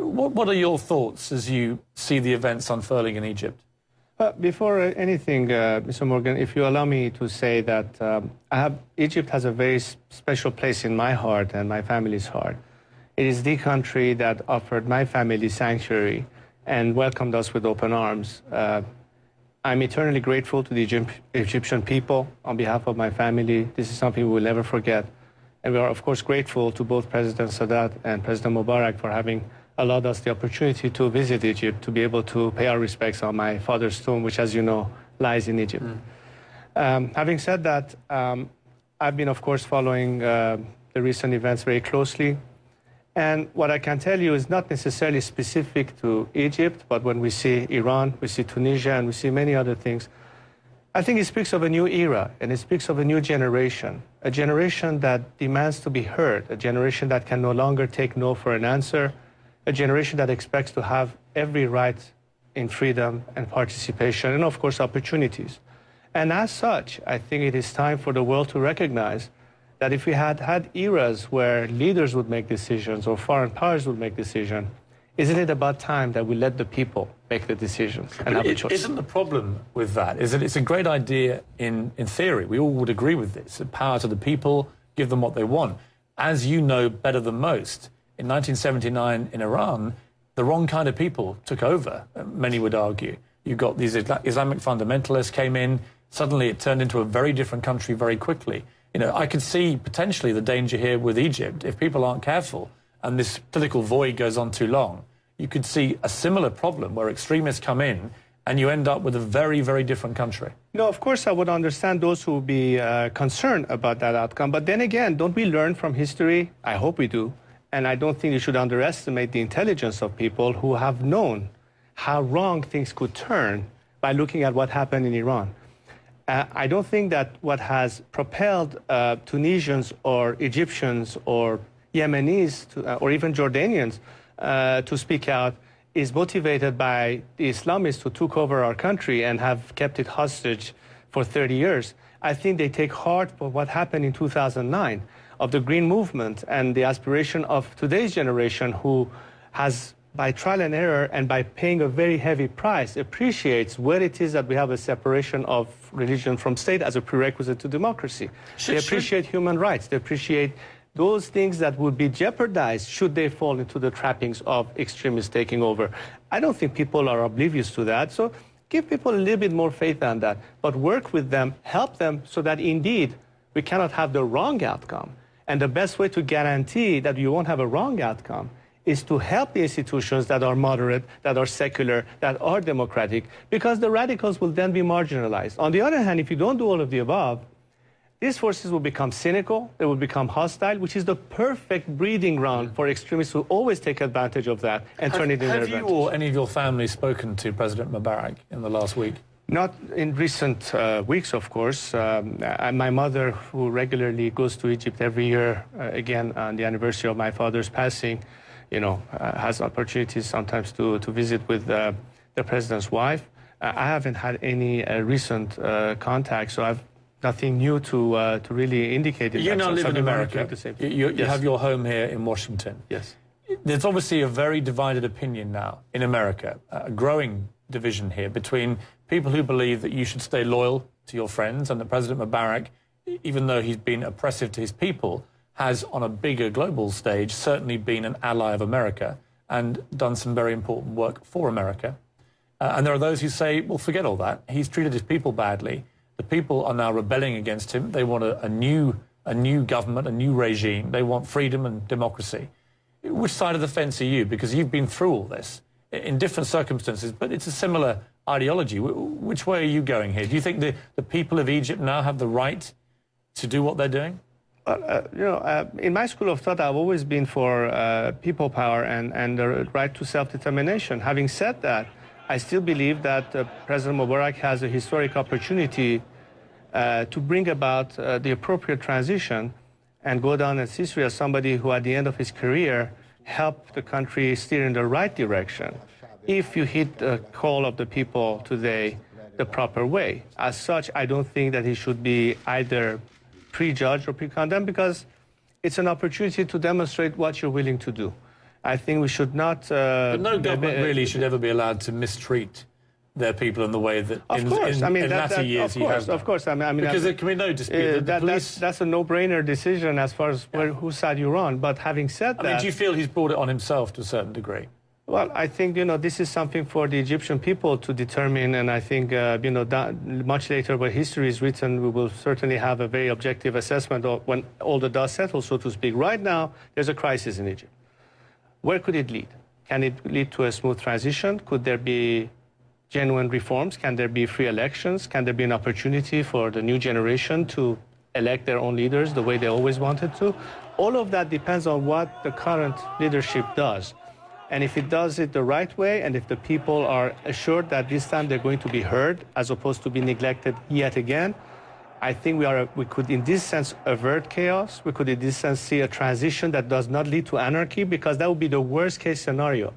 What are your thoughts as you see the events unfurling in Egypt? Before anything, Mr. Morgan, if you allow me to say that Egypt has a very special place in my heart and my family's heart. It is the country that offered my family sanctuary and welcomed us with open arms. I'm eternally grateful to the Egyptian people on behalf of my family. This is something we will never forget. And we are, of course, grateful to both President Sadat and President Mubarak for having allowed us the opportunity to visit Egypt, to be able to pay our respects on my father's tomb, which, as you know, lies in Egypt. Having said that, I've been, of course, following the recent events very closely. And what I can tell you is not necessarily specific to Egypt, but when we see Iran, we see Tunisia, and we see many other things, I think it speaks of a new era, and it speaks of a new generation, a generation that demands to be heard, a generation that can no longer take no for an answer, a generation that expects to have every right in freedom and participation, and of course opportunities. And as such, I think it is time for the world to recognize that if we had had eras where leaders would make decisions or foreign powers would make decisions, isn't it about time that we let the people make the decisions and have a choice? Isn't the problem with that is that it's a great idea in theory. We all would agree with this. Power to the people, give them what they want. As you know better than most, in 1979 in Iran, the wrong kind of people took over, many would argue. You got these Islamic fundamentalists came in, suddenly it turned into a very different country very quickly. You know, I could see potentially the danger here with Egypt. If people aren't careful and this political void goes on too long, you could see a similar problem where extremists come in and you end up with a very, very different country. No, of course I would understand those who would be concerned about that outcome. But then again, don't we learn from history? I hope we do. And I don't think you should underestimate the intelligence of people who have known how wrong things could turn by looking at what happened in Iran. I don't think that what has propelled Tunisians or Egyptians or Yemenis or even Jordanians to speak out is motivated by the Islamists who took over our country and have kept it hostage for 30 years. I think they take heart for what happened in 2009 of the Green Movement and the aspiration of today's generation who has, by trial and error and by paying a very heavy price, appreciates what it is that we have a separation of religion from state as a prerequisite to democracy. They appreciate human rights. They appreciate those things that would be jeopardized should they fall into the trappings of extremists taking over. I don't think people are oblivious to that. So give people a little bit more faith on that, but work with them, help them so that indeed we cannot have the wrong outcome. And the best way to guarantee that you won't have a wrong outcome is to help the institutions that are moderate, that are secular, that are democratic, because the radicals will then be marginalized. On the other hand, if you don't do all of the above, these forces will become cynical, they will become hostile, which is the perfect breeding ground for extremists who always take advantage of that and turn it into their advantage. Have you or any of your family spoken to President Mubarak in the last week? Not in recent weeks, of course. My mother, who regularly goes to Egypt every year, again on the anniversary of my father's passing, you know, has opportunities sometimes to visit with the president's wife. I haven't had any recent contact, so I've nothing new to really indicate. You now live in America. You Yes. have your home here in Washington. Yes. There's obviously a very divided opinion now in America, a growing division here between people who believe that you should stay loyal to your friends and that President Mubarak, even though he's been oppressive to his people, has on a bigger global stage certainly been an ally of America and done some very important work for America. And there are those who say, well, forget all that. He's treated his people badly. The people are now rebelling against him. They want a new government, a new regime. They want freedom and democracy. Which side of the fence are you? Because you've been through all this in different circumstances, but it's a similar ideology. Which way are you going here? Do you think the people of Egypt now have the right to do what they're doing? In my school of thought, I've always been for people power and the right to self-determination. Having said that, I still believe that President Mubarak has a historic opportunity to bring about the appropriate transition and go down as history as somebody who, at the end of his career, helped the country steer in the right direction if you hit the call of the people today the proper way. As such, I don't think that he should be either prejudged or pre-condemned, because it's an opportunity to demonstrate what you're willing to do. I think we should not... but no government really should ever be allowed to mistreat their people in the way that in latter years he has done. Of course. Because there can be no dispute that the police... That's a no-brainer decision as far as whose side you're on. But having said that... do you feel he's brought it on himself to a certain degree? Well, I think, this is something for the Egyptian people to determine, and I think, that much later when history is written, we will certainly have a very objective assessment of when all the dust settles, so to speak. Right now, there's a crisis in Egypt. Where could it lead? Can it lead to a smooth transition? Could there be genuine reforms? Can there be free elections? Can there be an opportunity for the new generation to elect their own leaders the way they always wanted to? All of that depends on what the current leadership does. And if it does it the right way, and if the people are assured that this time they're going to be heard as opposed to be neglected yet again, I think we could, in this sense, avert chaos. We could, in this sense, see a transition that does not lead to anarchy, because that would be the worst-case scenario.